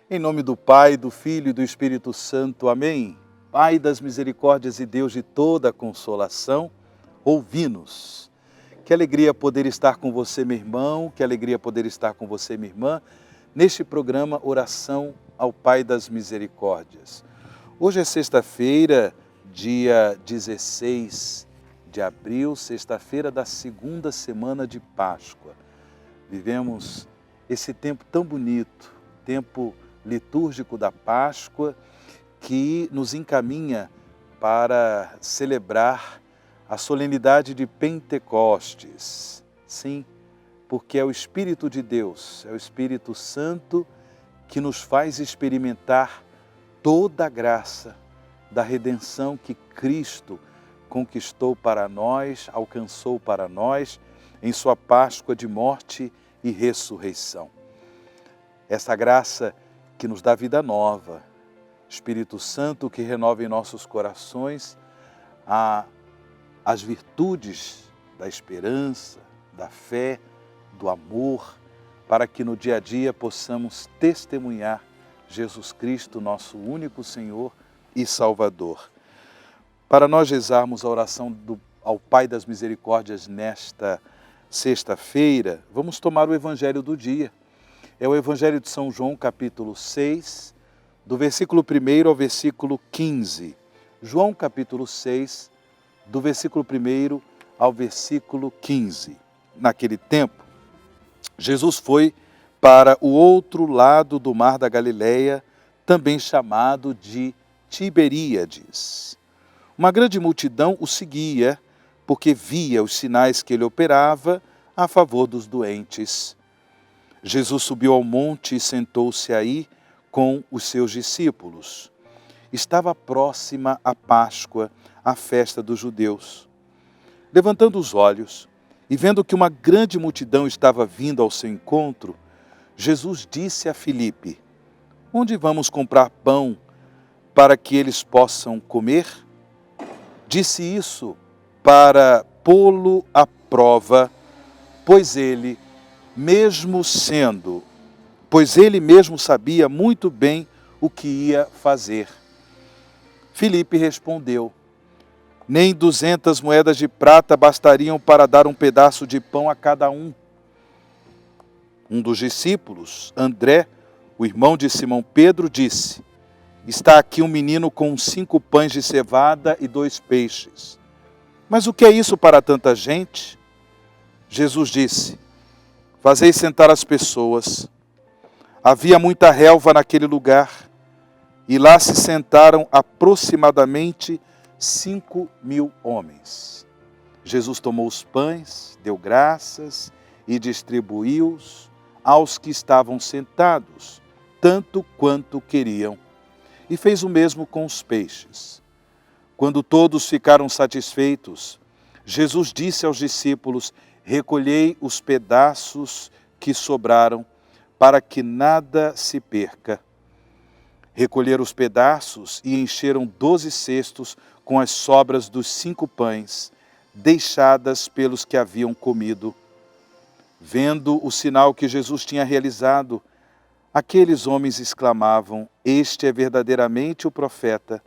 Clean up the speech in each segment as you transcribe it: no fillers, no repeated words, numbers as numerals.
Em nome do Pai, do Filho e do Espírito Santo. Amém. Pai das misericórdias e Deus de toda a consolação, ouvi-nos. Que alegria poder estar com você, meu irmão, que alegria poder estar com você, minha irmã, neste programa Oração ao Pai das Misericórdias. Hoje é sexta-feira, dia 16 de abril, sexta-feira da segunda semana de Páscoa. Vivemos esse tempo tão bonito, tempo litúrgico da Páscoa, que nos encaminha para celebrar a solenidade de Pentecostes. Sim, porque é o Espírito de Deus, é o Espírito Santo que nos faz experimentar toda a graça da redenção que Cristo conquistou para nós, alcançou para nós em sua Páscoa de morte e ressurreição. Essa graça que nos dá vida nova, Espírito Santo que renova em nossos corações as virtudes da esperança, da fé, do amor, para que no dia a dia possamos testemunhar Jesus Cristo, nosso único Senhor e Salvador. Para nós rezarmos a oração ao Pai das Misericórdias nesta sexta-feira, vamos tomar o Evangelho do dia. É o Evangelho de São João, capítulo 6, do versículo 1 ao versículo 15. João, capítulo 6, do versículo 1 ao versículo 15. Naquele tempo, Jesus foi para o outro lado do mar da Galileia, também chamado de Tiberíades. Uma grande multidão o seguia, porque via os sinais que ele operava a favor dos doentes. Jesus subiu ao monte e sentou-se aí com os seus discípulos. Estava próxima a Páscoa, a festa dos judeus. Levantando os olhos e vendo que uma grande multidão estava vindo ao seu encontro, Jesus disse a Filipe: "Onde vamos comprar pão para que eles possam comer?" Disse isso para pô-lo à prova, pois ele mesmo sabia muito bem o que ia fazer. Filipe respondeu: "Nem 200 moedas de prata bastariam para dar um pedaço de pão a cada um." Um dos discípulos, André, o irmão de Simão Pedro, disse: "Está aqui um menino com 5 pães de cevada e 2 peixes. Mas o que é isso para tanta gente?" Jesus disse: "Fazei sentar as pessoas." Havia muita relva naquele lugar, e lá se sentaram aproximadamente 5.000 homens. Jesus tomou os pães, deu graças e distribuiu-os aos que estavam sentados, tanto quanto queriam, e fez o mesmo com os peixes. Quando todos ficaram satisfeitos, Jesus disse aos discípulos: "Recolhei os pedaços que sobraram, para que nada se perca." Recolheram os pedaços e encheram 12 cestos com as sobras dos 5 pães, deixadas pelos que haviam comido. Vendo o sinal que Jesus tinha realizado, aqueles homens exclamavam: "Este é verdadeiramente o profeta,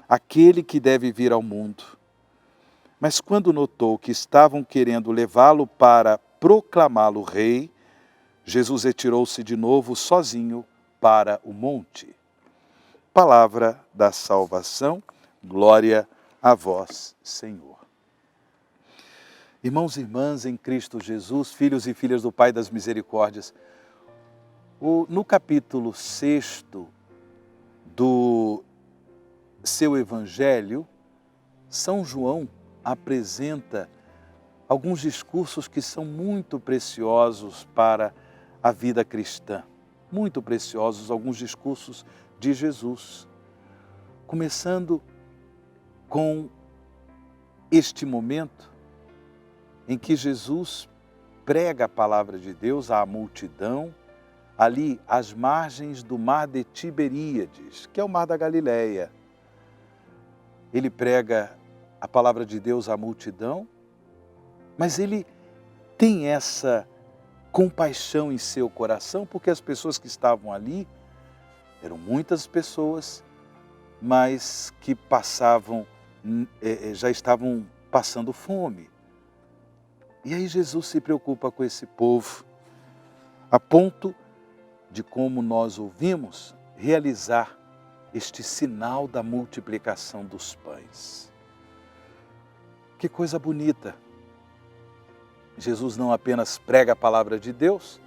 aquele que deve vir ao mundo." Mas quando notou que estavam querendo levá-lo para proclamá-lo rei, Jesus retirou-se de novo sozinho para o monte. Palavra da salvação, glória a vós, Senhor. Irmãos e irmãs em Cristo Jesus, filhos e filhas do Pai das Misericórdias, no capítulo 6 do seu Evangelho, São João apresenta alguns discursos que são muito preciosos para a vida cristã. Muito preciosos, alguns discursos de Jesus. Começando com este momento em que Jesus prega a palavra de Deus à multidão, ali às margens do mar de Tiberíades, que é o mar da Galileia. Ele prega a palavra de Deus à multidão, mas ele tem essa compaixão em seu coração, porque as pessoas que estavam ali Eram muitas pessoas, mas que já estavam passando fome. E aí Jesus se preocupa com esse povo, a ponto de, como nós ouvimos, realizar este sinal da multiplicação dos pães. Que coisa bonita! Jesus não apenas prega a palavra de Deus,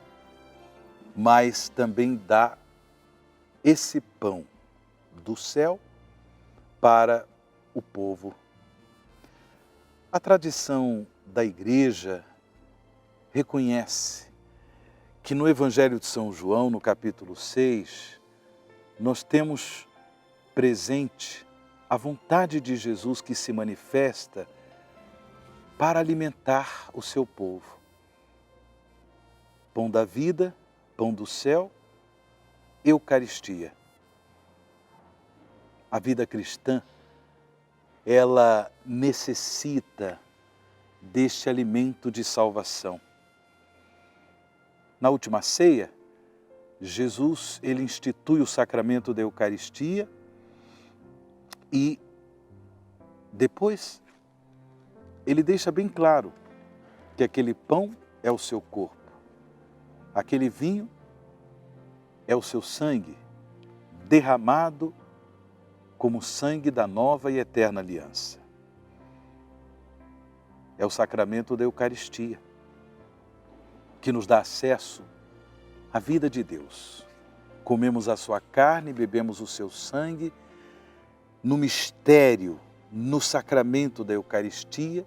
mas também dá esse pão do céu para o povo. A tradição da igreja reconhece que no Evangelho de São João, no capítulo 6, nós temos presente a vontade de Jesus que se manifesta para alimentar o seu povo. Pão da vida, pão do céu, Eucaristia. A vida cristã, ela necessita deste alimento de salvação. Na última ceia, Jesus, ele institui o sacramento da Eucaristia e depois ele deixa bem claro que aquele pão é o seu corpo, aquele vinho é o seu sangue, derramado como sangue da nova e eterna aliança. É o sacramento da Eucaristia, que nos dá acesso à vida de Deus. Comemos a sua carne, bebemos o seu sangue, no mistério, no sacramento da Eucaristia,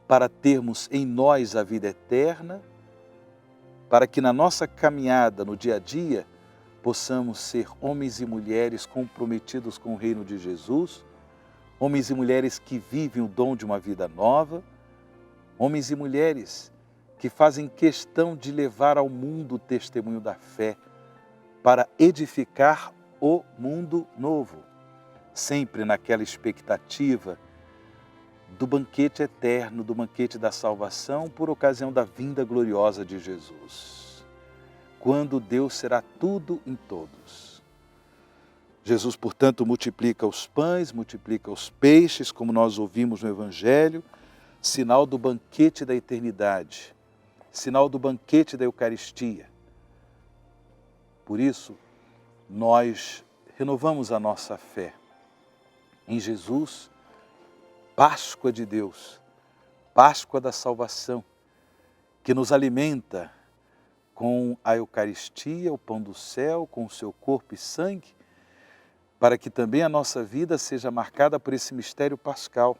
para termos em nós a vida eterna, para que na nossa caminhada, no dia a dia, possamos ser homens e mulheres comprometidos com o reino de Jesus, homens e mulheres que vivem o dom de uma vida nova, homens e mulheres que fazem questão de levar ao mundo o testemunho da fé para edificar o mundo novo, sempre naquela expectativa do banquete eterno, do banquete da salvação por ocasião da vinda gloriosa de Jesus, quando Deus será tudo em todos. Jesus, portanto, multiplica os pães, multiplica os peixes, como nós ouvimos no Evangelho, sinal do banquete da eternidade, sinal do banquete da Eucaristia. Por isso, nós renovamos a nossa fé em Jesus, Páscoa de Deus, Páscoa da salvação, que nos alimenta com a Eucaristia, o pão do céu, com o seu corpo e sangue, para que também a nossa vida seja marcada por esse mistério pascal,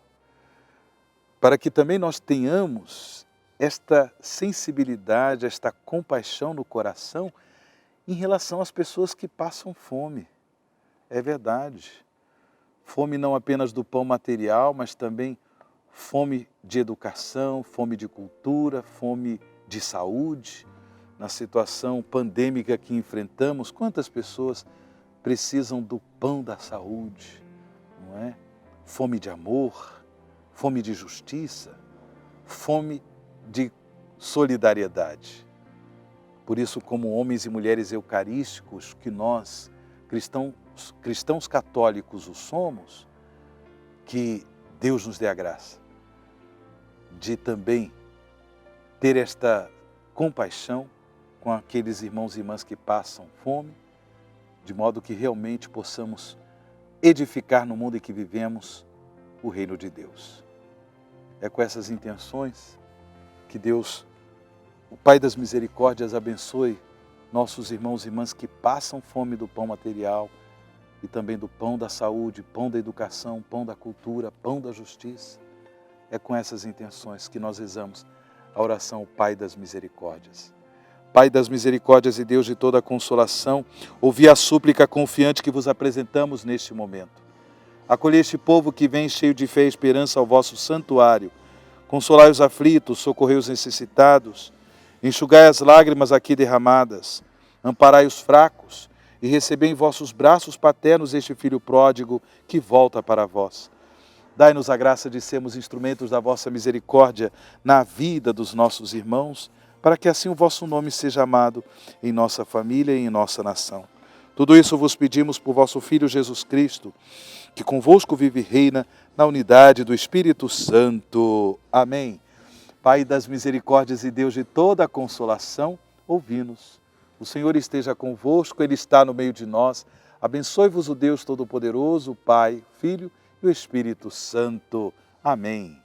para que também nós tenhamos esta sensibilidade, esta compaixão no coração em relação às pessoas que passam fome. É verdade. Fome não apenas do pão material, mas também fome de educação, fome de cultura, fome de saúde. Na situação pandêmica que enfrentamos, quantas pessoas precisam do pão da saúde, não é? Fome de amor, fome de justiça, fome de solidariedade. Por isso, como homens e mulheres eucarísticos, que nós, cristãos católicos o somos, que Deus nos dê a graça de também ter esta compaixão com aqueles irmãos e irmãs que passam fome, de modo que realmente possamos edificar no mundo em que vivemos o reino de Deus. É com essas intenções que Deus, o Pai das Misericórdias, abençoe nossos irmãos e irmãs que passam fome do pão material e também do pão da saúde, pão da educação, pão da cultura, pão da justiça. É com essas intenções que nós rezamos a oração ao Pai das Misericórdias. Pai das misericórdias e Deus de toda a consolação, ouvi a súplica confiante que vos apresentamos neste momento. Acolhei este povo que vem cheio de fé e esperança ao vosso santuário. Consolai os aflitos, socorrei os necessitados, enxugai as lágrimas aqui derramadas, amparai os fracos e recebei em vossos braços paternos este filho pródigo que volta para vós. Dai-nos a graça de sermos instrumentos da vossa misericórdia na vida dos nossos irmãos, para que assim o vosso nome seja amado em nossa família e em nossa nação. Tudo isso vos pedimos por vosso Filho Jesus Cristo, que convosco vive e reina na unidade do Espírito Santo. Amém. Pai das misericórdias e Deus de toda a consolação, ouvi-nos. O Senhor esteja convosco, Ele está no meio de nós. Abençoe-vos o Deus Todo-Poderoso, Pai, Filho e o Espírito Santo. Amém.